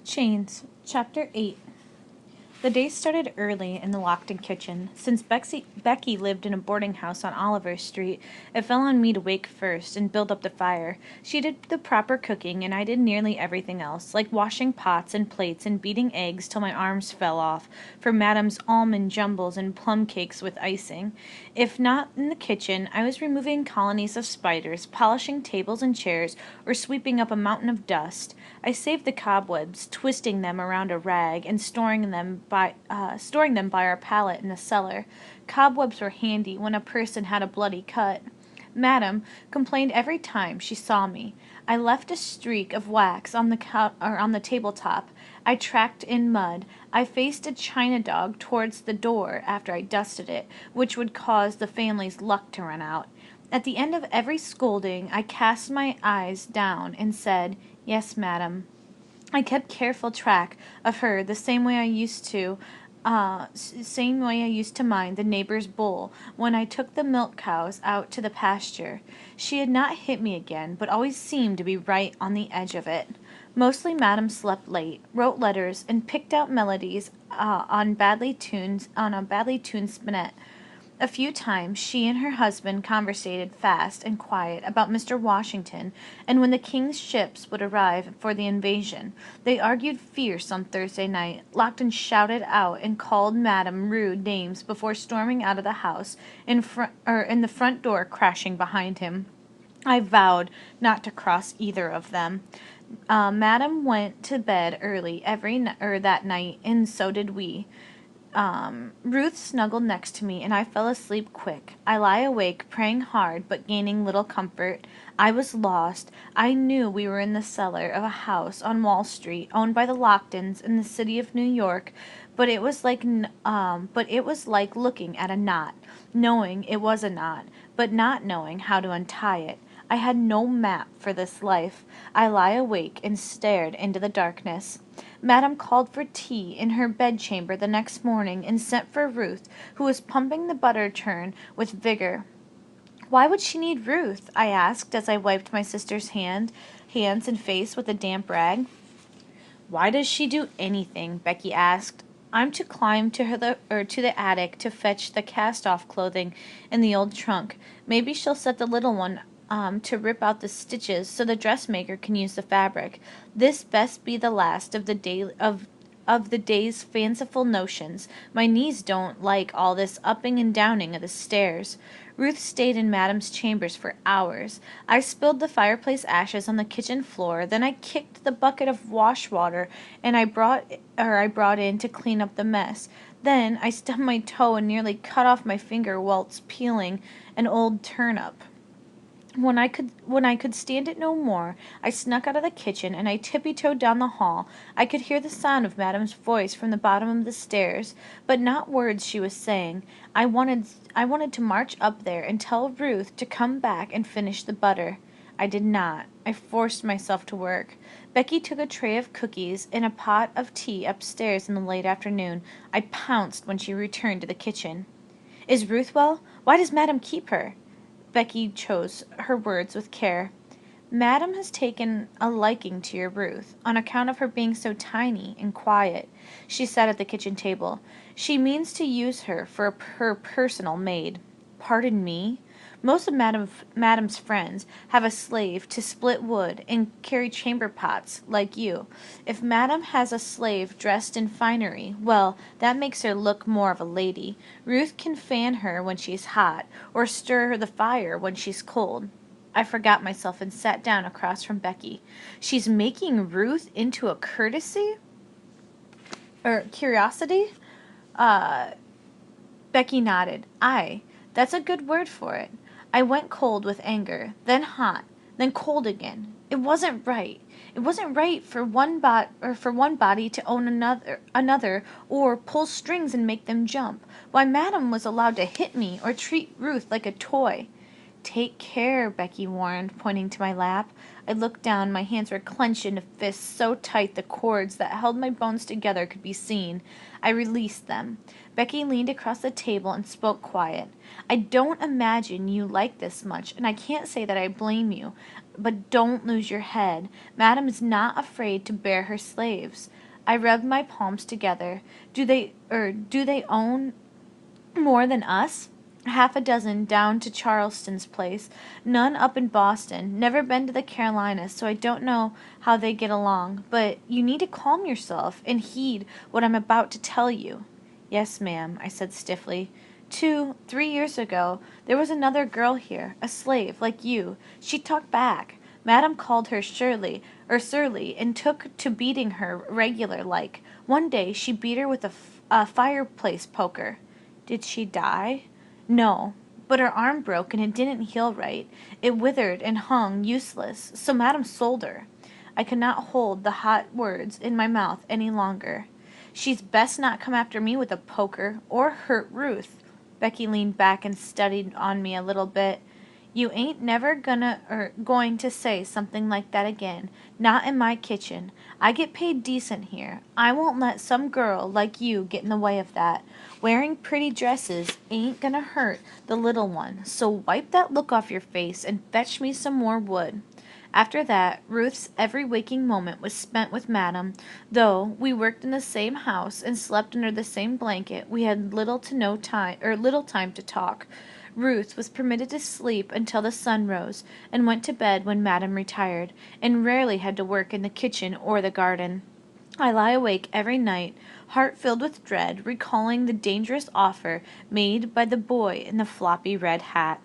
Chains, Chapter 8. The day started early in the Lockton kitchen. Since Becky lived in a boarding house on Oliver Street, it fell on me to wake first and build up the fire. She did the proper cooking, and I did nearly everything else, like washing pots and plates and beating eggs till my arms fell off, for Madame's almond jumbles and plum cakes with icing. If not in the kitchen, I was removing colonies of spiders, polishing tables and chairs, or sweeping up a mountain of dust. I saved the cobwebs, twisting them around a rag, and storing them by our pallet in the cellar. Cobwebs were handy when a person had a bloody cut. Madame complained every time she saw me. I left a streak of wax on the tabletop. I tracked in mud. I faced a china dog towards the door after I dusted it, which would cause the family's luck to run out. At the end of every scolding, I cast my eyes down and said, "Yes, madam." I kept careful track of her the same way I used to mind the neighbor's bull when I took the milk cows out to the pasture. She had not hit me again, but always seemed to be right on the edge of it. Mostly Madame slept late, wrote letters, and picked out melodies on a badly tuned spinet. A few times she and her husband conversated fast and quiet about Mr. Washington, and when the king's ships would arrive for the invasion. They argued fierce on Thursday night. Lockton shouted out and called Madame rude names before storming out of the house, in the front door crashing behind him. I vowed not to cross either of them. Madame went to bed early that night, and so did we. Ruth snuggled next to me, and I fell asleep quick. I lie awake, praying hard, but gaining little comfort. I was lost. I knew we were in the cellar of a house on Wall Street, owned by the Locktons in the city of New York, but it was like looking at a knot, knowing it was a knot, but not knowing how to untie it. I had no map for this life. I lie awake and stared into the darkness. Madame called for tea in her bedchamber the next morning and sent for Ruth, who was pumping the butter churn with vigor. "Why would she need Ruth?" I asked as I wiped my sister's hands and face with a damp rag. "Why does she do anything?" Becky asked. "I'm to climb to the attic to fetch the cast-off clothing in the old trunk. Maybe she'll set the little one to rip out the stitches so the dressmaker can use the fabric. This best be the last of the day's fanciful notions. My knees don't like all this upping and downing of the stairs." Ruth stayed in Madame's chambers for hours. I spilled the fireplace ashes on the kitchen floor, then I kicked the bucket of wash water and I brought in to clean up the mess. Then I stubbed my toe and nearly cut off my finger whilst peeling an old turnip. When I could stand it no more, I snuck out of the kitchen and I tippy-toed down the hall. I could hear the sound of Madame's voice from the bottom of the stairs, but not words she was saying. I wanted to march up there and tell Ruth to come back and finish the butter. I did not. I forced myself to work. Becky took a tray of cookies and a pot of tea upstairs in the late afternoon. I pounced when she returned to the kitchen. "Is Ruth well? Why does Madame keep her?" Becky chose her words with care. "Madame has taken a liking to your Ruth, on account of her being so tiny and quiet." She sat at the kitchen table. "She means to use her for her personal maid." "Pardon me? Most of Madame's friends have a slave to split wood and carry chamber pots, like you. If Madame has a slave dressed in finery, well, that makes her look more of a lady. Ruth can fan her when she's hot, or stir the fire when she's cold." I forgot myself and sat down across from Becky. "She's making Ruth into a curiosity?" Becky nodded. "Aye, that's a good word for it." I went cold with anger, then hot, then cold again. It wasn't right. It wasn't right for one body to own another, or pull strings and make them jump. Why Madame was allowed to hit me or treat Ruth like a toy. "Take care," Becky warned, pointing to my lap. I looked down. My hands were clenched into fists so tight the cords that held my bones together could be seen. I released them. Becky leaned across the table and spoke quiet. "I don't imagine you like this much, and I can't say that I blame you. but don't lose your head. Madam is not afraid to bear her slaves. I rubbed my palms together. Do they own more than us? Half a dozen down to Charleston's place, none up in Boston, never been to the Carolinas, so I don't know how they get along. But you need to calm yourself and heed what I'm about to tell you. Yes, ma'am, I said stiffly. 3 years ago, there was another girl here, a slave, like you. She talked back. Madam called her surly, and took to beating her regular like. One day she beat her with a fireplace poker. Did she die? No, but her arm broke and it didn't heal right. It withered and hung useless, so Madam sold her. I could not hold the hot words in my mouth any longer. She's best not come after me with a poker, or hurt Ruth. Becky leaned back and studied on me a little bit. You ain't never going to say something like that again. Not in my kitchen. I get paid decent here. I won't let some girl like you get in the way of that. Wearing pretty dresses ain't gonna hurt the little one, so wipe that look off your face and fetch me some more wood. After that, Ruth's every waking moment was spent with Madam. Though we worked in the same house and slept under the same blanket, we had little time to talk. Ruth was permitted to sleep until the sun rose, and went to bed when Madam retired, and rarely had to work in the kitchen or the garden. I lie awake every night, heart filled with dread, recalling the dangerous offer made by the boy in the floppy red hat.